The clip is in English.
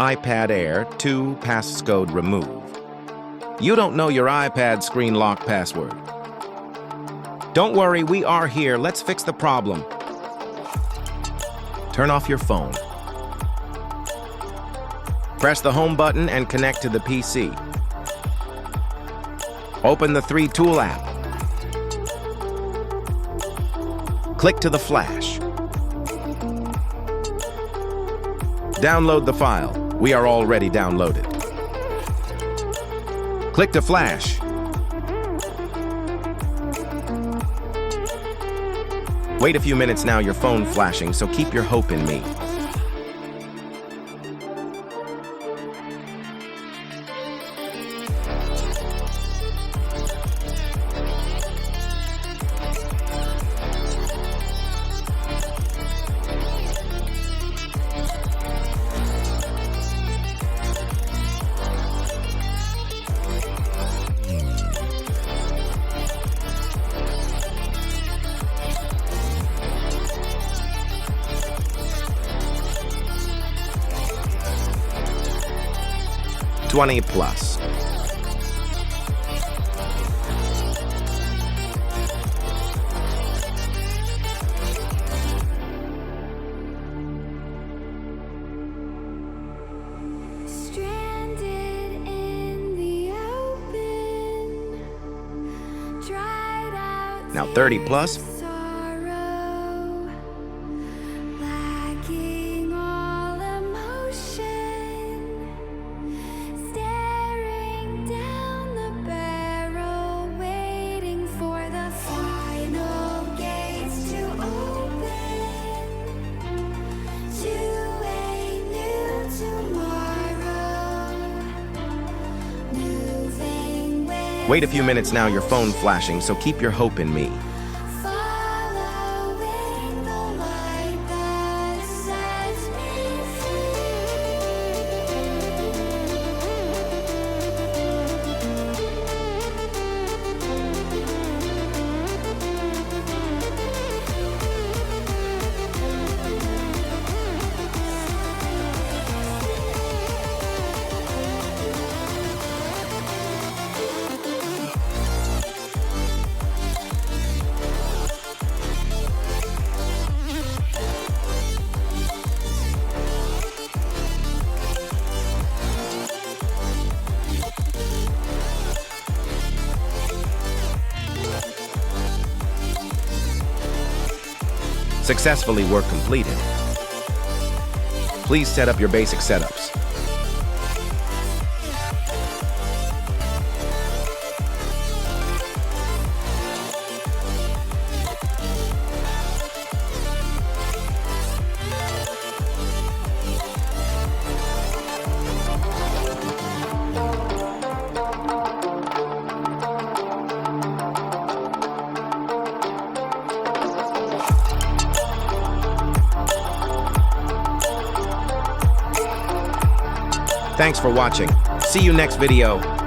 iPad Air 2 Passcode remove. You don't know your iPad screen lock password. Don't worry, we are here. Let's fix the problem. Turn off your phone. Press the home button and connect to the PC. Open the 3-tool app. Click to the flash. Download the file. We are already downloaded. Click to flash. Wait a few minutes now, your phone flashing, so keep your hope in me. $20+. Now 30+. Wait a few minutes now, your phone flashing, so keep your hope in me. Successfully, work completed. Please set up your basic setups. Thanks for watching. See you next video.